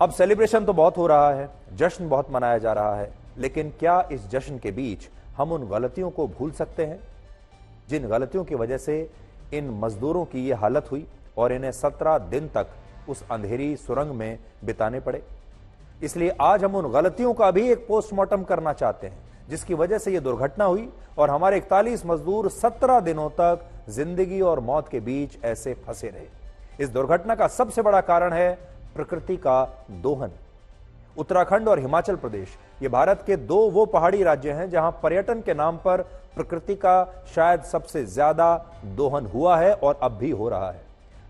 अब सेलिब्रेशन तो बहुत हो रहा है, जश्न बहुत मनाया जा रहा है, लेकिन क्या इस जश्न के बीच हम उन गलतियों को भूल सकते हैं जिन गलतियों की वजह से इन मजदूरों की ये हालत हुई और इन्हें 17 दिन तक उस अंधेरी सुरंग में बिताने पड़े। इसलिए आज हम उन गलतियों का भी एक पोस्टमार्टम करना चाहते हैं जिसकी वजह से यह दुर्घटना हुई और हमारे 41 मजदूर 17 दिनों तक जिंदगी और मौत के बीच ऐसे फंसे रहे। इस दुर्घटना का सबसे बड़ा कारण है प्रकृति का दोहन। उत्तराखंड और हिमाचल प्रदेश ये भारत के दो वो पहाड़ी राज्य हैं जहां पर्यटन के नाम पर प्रकृति का शायद सबसे ज्यादा दोहन हुआ है और अब भी हो रहा है।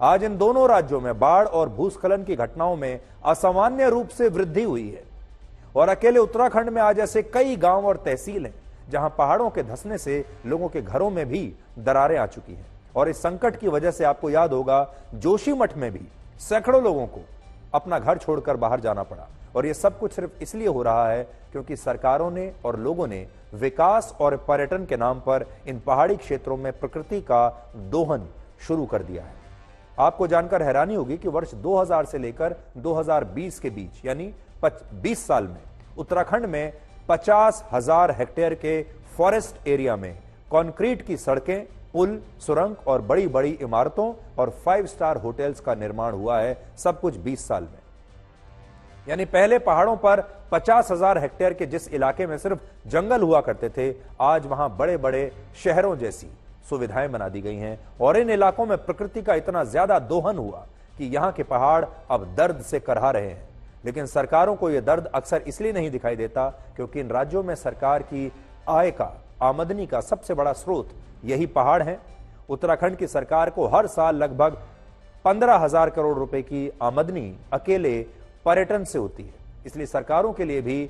आज इन दोनों राज्यों में बाढ़ और भूस्खलन की घटनाओं में असामान्य रूप से वृद्धि हुई है और अकेले उत्तराखंड में आज ऐसे कई गांव और तहसील हैं जहां पहाड़ों के धंसने से लोगों के घरों में भी दरारें आ चुकी हैं। और इस संकट की वजह से आपको याद होगा जोशीमठ में भी सैकड़ों लोगों को अपना घर छोड़कर बाहर जाना पड़ा और यह सब कुछ सिर्फ इसलिए हो रहा है क्योंकि सरकारों ने और लोगों ने विकास और पर्यटन के नाम पर इन पहाड़ी क्षेत्रों में प्रकृति का दोहन शुरू कर दिया है। आपको जानकर हैरानी होगी कि वर्ष 2000 से लेकर 2020 के बीच यानी 20 साल में उत्तराखंड में 50,000 हेक्टेयर के फॉरेस्ट एरिया में कंक्रीट की सड़कें, पुल, सुरंग और बड़ी बड़ी इमारतों और 5 स्टार होटल्स का निर्माण हुआ है, सब कुछ 20 साल में। यानी पहले पहाड़ों पर 50,000 हेक्टेयर के जिस इलाके में सिर्फ जंगल हुआ करते थे, आज वहां बड़े बड़े शहरों जैसी सुविधाएं बना दी गई हैं और इन इलाकों में प्रकृति का इतना ज्यादा दोहन हुआ कि यहां के पहाड़ अब दर्द से करहा रहे हैं। लेकिन सरकारों को यह दर्द अक्सर इसलिए नहीं दिखाई देता क्योंकि इन राज्यों में सरकार की आय का, आमदनी का सबसे बड़ा स्रोत यही पहाड़ हैं। उत्तराखंड की सरकार को हर साल लगभग 15,000 करोड़ रुपए की आमदनी अकेले पर्यटन से होती है। इसलिए सरकारों के लिए भी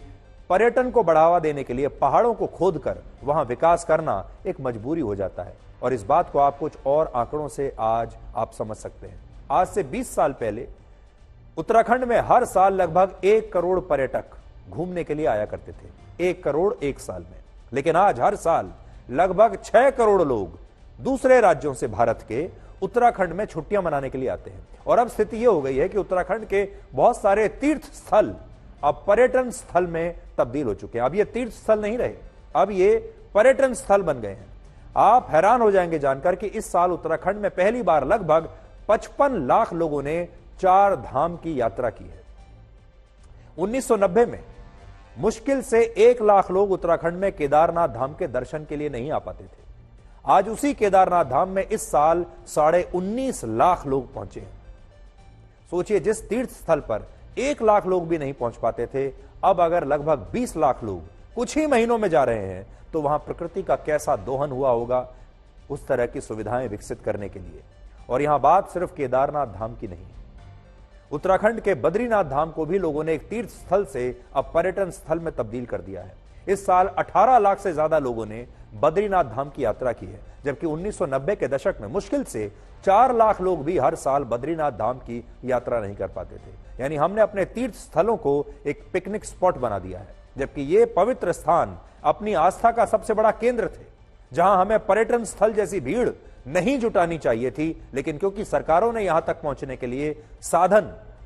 पर्यटन को बढ़ावा देने के लिए पहाड़ों को खोदकर वहां विकास करना एक मजबूरी हो जाता है और इस बात को आप कुछ और आंकड़ों से आज आप समझ सकते हैं। आज से 20 साल पहले उत्तराखंड में हर साल लगभग 1 करोड़ पर्यटक घूमने के लिए आया करते थे, 1 करोड़ एक साल में। लेकिन आज हर साल लगभग 6 करोड़ लोग दूसरे राज्यों से भारत के उत्तराखंड में छुट्टियां मनाने के लिए आते हैं और अब स्थिति यह हो गई है कि उत्तराखंड के बहुत सारे तीर्थ स्थल अब पर्यटन स्थल में तब्दील हो चुके हैं। अब ये तीर्थ स्थल नहीं रहे, अब ये पर्यटन स्थल बन गए हैं। आप हैरान हो जाएंगे जानकर कि इस साल उत्तराखंड में पहली बार लगभग 55 लाख लोगों ने 4 धाम की यात्रा की है। 1990 में मुश्किल से 1 लाख लोग उत्तराखंड में केदारनाथ धाम के दर्शन के लिए नहीं आ पाते थे। आज उसी केदारनाथ धाम में इस साल 19.5 लाख लोग पहुंचे हैं। सोचिए, जिस तीर्थ स्थल पर 1 लाख लोग भी नहीं पहुंच पाते थे, अब अगर लगभग 20 लाख लोग कुछ ही महीनों में जा रहे हैं तो वहां प्रकृति का कैसा दोहन हुआ होगा उस तरह की सुविधाएं विकसित करने के लिए। और यहां बात सिर्फ केदारनाथ धाम की नहीं, उत्तराखंड के बद्रीनाथ धाम को भी लोगों ने एक तीर्थ स्थल से अब पर्यटन स्थल में तब्दील कर दिया है। इस साल 18 लाख से ज्यादा लोगों ने बद्रीनाथ धाम की यात्रा की है, जबकि 1990 के दशक में मुश्किल से 4 लाख लोग भी हर साल बद्रीनाथ धाम की यात्रा नहीं कर पाते थे। यानी हमने अपने तीर्थ स्थलों को एक पिकनिक स्पॉट बना दिया है, जबकि ये पवित्र स्थान अपनी आस्था का सबसे बड़ा केंद्र थे, जहां हमें पर्यटन स्थल जैसी भीड़ नहीं जुटानी चाहिए थी। लेकिन क्योंकि सरकारों ने यहां तक पहुंचने के लिए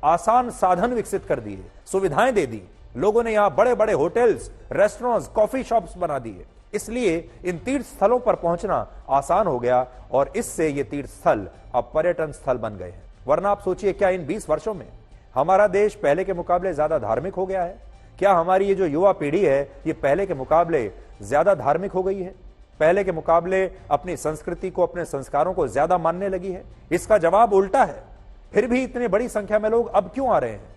आसान साधन विकसित कर दिए, सुविधाएं दे दी, लोगों ने यहां बड़े बड़े होटल्स, रेस्टोरेंट्स, कॉफी शॉप्स बना दिए, इसलिए इन तीर्थ स्थलों पर पहुंचना आसान हो गया और इससे ये तीर्थ स्थल अब पर्यटन स्थल बन गए हैं। वरना आप सोचिए, क्या इन 20 वर्षों में हमारा देश पहले के मुकाबले ज्यादा धार्मिक हो गया है? क्या हमारी ये जो युवा पीढ़ी है ये पहले के मुकाबले ज्यादा धार्मिक हो गई है? पहले के मुकाबले अपनी संस्कृति को, अपने संस्कारों को ज्यादा मानने लगी है? इसका जवाब उल्टा है। फिर भी इतनी बड़ी संख्या में लोग अब क्यों आ रहे हैं?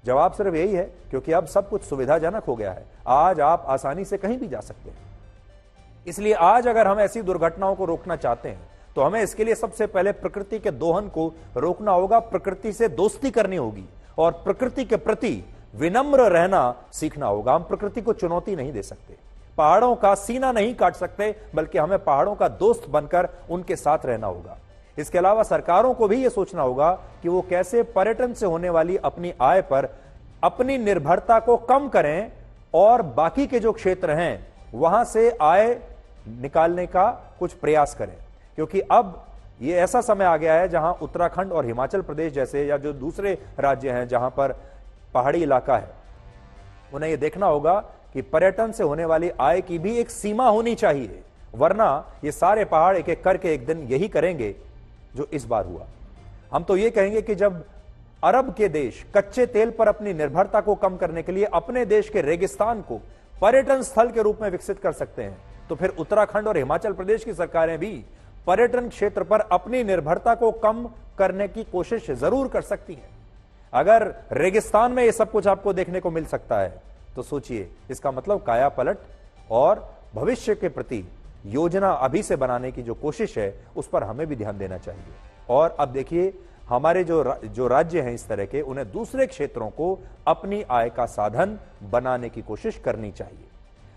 जवाब सिर्फ यही है, क्योंकि अब सब कुछ सुविधाजनक हो गया है। आज आप आसानी से कहीं भी जा सकते हैं। इसलिए आज अगर हम ऐसी दुर्घटनाओं को रोकना चाहते हैं तो हमें इसके लिए सबसे पहले प्रकृति के दोहन को रोकना होगा, प्रकृति से दोस्ती करनी होगी और प्रकृति के प्रति विनम्र रहना सीखना होगा। हम प्रकृति को चुनौती नहीं दे सकते, पहाड़ों का सीना नहीं काट सकते, बल्कि हमें पहाड़ों का दोस्त बनकर उनके साथ रहना होगा। इसके अलावा सरकारों को भी यह सोचना होगा कि वो कैसे पर्यटन से होने वाली अपनी आय पर अपनी निर्भरता को कम करें और बाकी के जो क्षेत्र हैं वहां से आय निकालने का कुछ प्रयास करें। क्योंकि अब ये ऐसा समय आ गया है जहां उत्तराखंड और हिमाचल प्रदेश जैसे या जो दूसरे राज्य हैं जहां पर पहाड़ी इलाका है, उन्हें यह देखना होगा कि पर्यटन से होने वाली आय की भी एक सीमा होनी चाहिए, वरना ये सारे पहाड़ एक एक करके एक दिन यही करेंगे जो इस बार हुआ। हम तो ये कहेंगे कि जब अरब के देश कच्चे तेल पर अपनी निर्भरता को कम करने के लिए अपने देश के रेगिस्तान को पर्यटन स्थल के रूप में विकसित कर सकते हैं, तो फिर उत्तराखंड और हिमाचल प्रदेश की सरकारें भी पर्यटन क्षेत्र पर अपनी निर्भरता को कम करने की कोशिश जरूर कर सकती हैं। अगर रेगिस्तान में यह सब कुछ आपको देखने को मिल सकता है तो सोचिए, इसका मतलब काया पलट और भविष्य के प्रति योजना अभी से बनाने की जो कोशिश है उस पर हमें भी ध्यान देना चाहिए। और अब देखिए, हमारे जो राज्य हैं इस तरह के, उन्हें दूसरे क्षेत्रों को अपनी आय का साधन बनाने की कोशिश करनी चाहिए।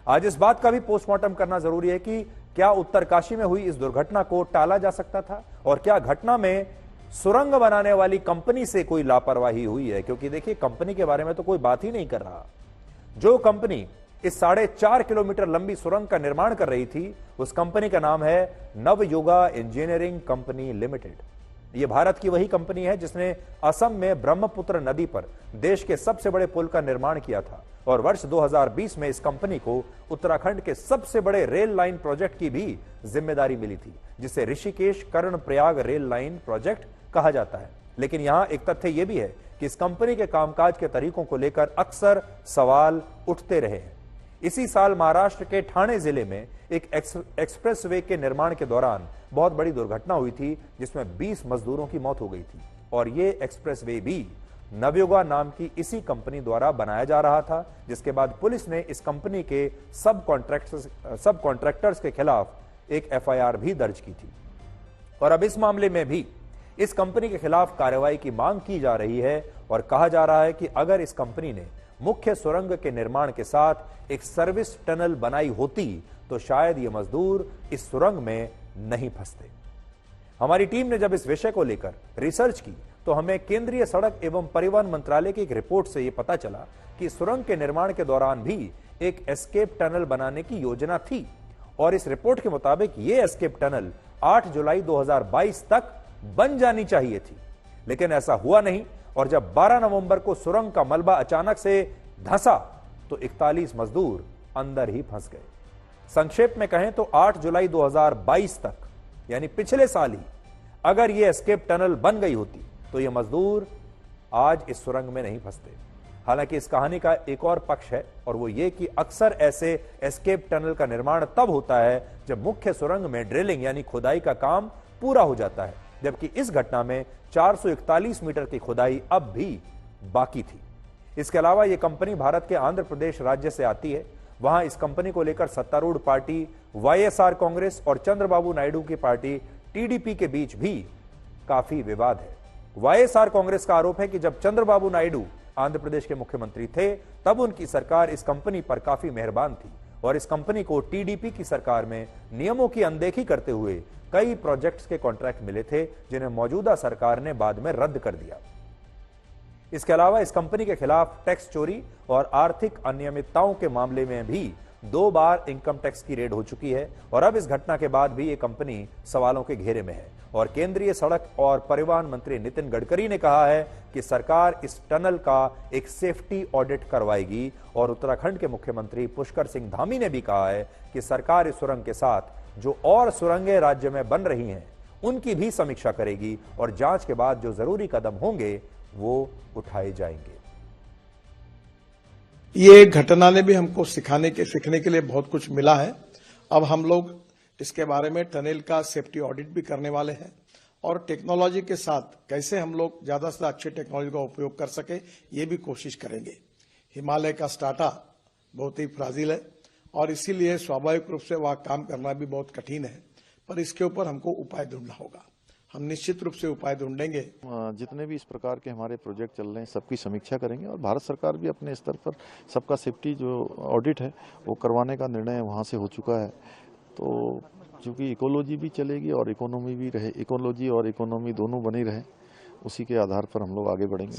आज इस बात का भी पोस्टमार्टम करना जरूरी है कि क्या उत्तरकाशी में हुई इस दुर्घटना को टाला जा सकता था, और क्या घटना में सुरंग बनाने वाली कंपनी से कोई लापरवाही हुई है। क्योंकि देखिए, कंपनी के बारे में तो कोई बात ही नहीं कर रहा। जो कंपनी इस 4.5 किलोमीटर लंबी सुरंग का निर्माण कर रही थी, उस कंपनी का नाम है नवयुगा इंजीनियरिंग कंपनी लिमिटेड। यह भारत की वही कंपनी है जिसने असम में ब्रह्मपुत्र नदी पर देश के सबसे बड़े पुल का निर्माण किया था, और वर्ष 2020 में इस कंपनी को उत्तराखंड के सबसे बड़े रेल लाइन प्रोजेक्ट की भी जिम्मेदारी मिली थी, जिसे Rishikesh Karnaprayag rail line project कहा जाता है। लेकिन यहां एक तथ्य यह भी है कि इस कंपनी के कामकाज के तरीकों को लेकर अक्सर सवाल उठते रहे हैं। इसी साल महाराष्ट्र के ठाणे जिले में एक एक्सप्रेसवे के निर्माण के दौरान बहुत बड़ी दुर्घटना हुई थी, जिसमें 20 मजदूरों की मौत हो गई थी, और यह एक्सप्रेसवे भी नवयुगा नाम की इसी कंपनी द्वारा बनाया जा रहा था। जिसके बाद पुलिस ने इस कंपनी के सब कॉन्ट्रैक्टर्स के खिलाफ एक एफआईआर भी दर्ज की थी, और अब इस मामले में भी इस कंपनी के खिलाफ कार्रवाई की मांग की जा रही है, और कहा जा रहा है कि अगर इस कंपनी ने मुख्य सुरंग के निर्माण के साथ एक सर्विस टनल बनाई होती तो शायद ये मजदूर इस सुरंग में नहीं फंसते। हमारी टीम ने जब इस विषय को लेकर रिसर्च की तो हमें केंद्रीय सड़क एवं परिवहन मंत्रालय की एक रिपोर्ट से यह पता चला कि सुरंग के निर्माण के दौरान भी एक एस्केप टनल बनाने की योजना थी, और इस रिपोर्ट के मुताबिक यह एस्केप टनल 8 जुलाई 2022 तक बन जानी चाहिए थी। लेकिन ऐसा हुआ नहीं, और जब 12 नवंबर को सुरंग का मलबा अचानक से धंसा तो 41 मजदूर अंदर ही फंस गए। संक्षेप में कहें तो 8 जुलाई 2022 तक, यानी पिछले साल ही, अगर यह एस्केप टनल बन गई होती तो ये मजदूर आज इस सुरंग में नहीं फंसते। हालांकि इस कहानी का एक और पक्ष है, और वो ये कि अक्सर ऐसे एस्केप टनल का निर्माण तब होता है जब मुख्य सुरंग में ड्रिलिंग यानी खुदाई का काम पूरा हो जाता है, जबकि इस घटना में 441 मीटर की खुदाई अब भी बाकी थी। इसके अलावा यह कंपनी भारत के आंध्र प्रदेश राज्य से आती है। वहां इस कंपनी को लेकर सत्तारूढ़ पार्टी वाईएसआर कांग्रेस और चंद्रबाबू नायडू की पार्टी टीडीपी के बीच भी काफी विवाद है। वाईएसआर कांग्रेस का आरोप है कि जब चंद्रबाबू नायडू आंध्र प्रदेश के मुख्यमंत्री थे तब उनकी सरकार इस कंपनी पर काफी मेहरबान थी, और इस कंपनी को टीडीपी की सरकार में नियमों की अनदेखी करते हुए कई प्रोजेक्ट्स के कॉन्ट्रैक्ट मिले थे, जिन्हें मौजूदा सरकार ने बाद में रद्द कर दिया। इसके अलावा इस कंपनी के खिलाफ टैक्स चोरी और आर्थिक अनियमितताओं के मामले में भी 2 बार इनकम टैक्स की रेड हो चुकी है, और अब इस घटना के बाद भी यह कंपनी सवालों के घेरे में है। और केंद्रीय सड़क और परिवहन मंत्री नितिन गडकरी ने कहा है कि सरकार इस टनल का एक सेफ्टी ऑडिट करवाएगी, और उत्तराखंड के मुख्यमंत्री पुष्कर सिंह धामी ने भी कहा है कि सरकार इस सुरंग के साथ जो और सुरंगें राज्य में बन रही हैं उनकी भी समीक्षा करेगी, और जांच के बाद जो जरूरी कदम होंगे वो उठाए जाएंगे। ये घटना ने भी हमको सीखने के लिए बहुत कुछ मिला है। अब हम लोग इसके बारे में टनल का सेफ्टी ऑडिट भी करने वाले हैं, और टेक्नोलॉजी के साथ कैसे हम लोग ज्यादा से अच्छी टेक्नोलॉजी का उपयोग कर सके ये भी कोशिश करेंगे। हिमालय का स्टार्टा बहुत ही फ्राजिल है, और इसीलिए स्वाभाविक रूप से वह काम करना भी बहुत कठिन है, पर इसके ऊपर हमको उपाय ढूंढना होगा। हम निश्चित रूप से उपाय ढूंढेंगे। जितने भी इस प्रकार के हमारे प्रोजेक्ट चल रहे हैं सबकी समीक्षा करेंगे, और भारत सरकार भी अपने स्तर पर सबका सेफ्टी जो ऑडिट है वो करवाने का निर्णय वहाँ से हो चुका है। तो चूँकि इकोलॉजी भी चलेगी और इकोनॉमी भी रहे, इकोलॉजी और इकोनॉमी दोनों बनी रहे, उसी के आधार पर हम लोग आगे बढ़ेंगे।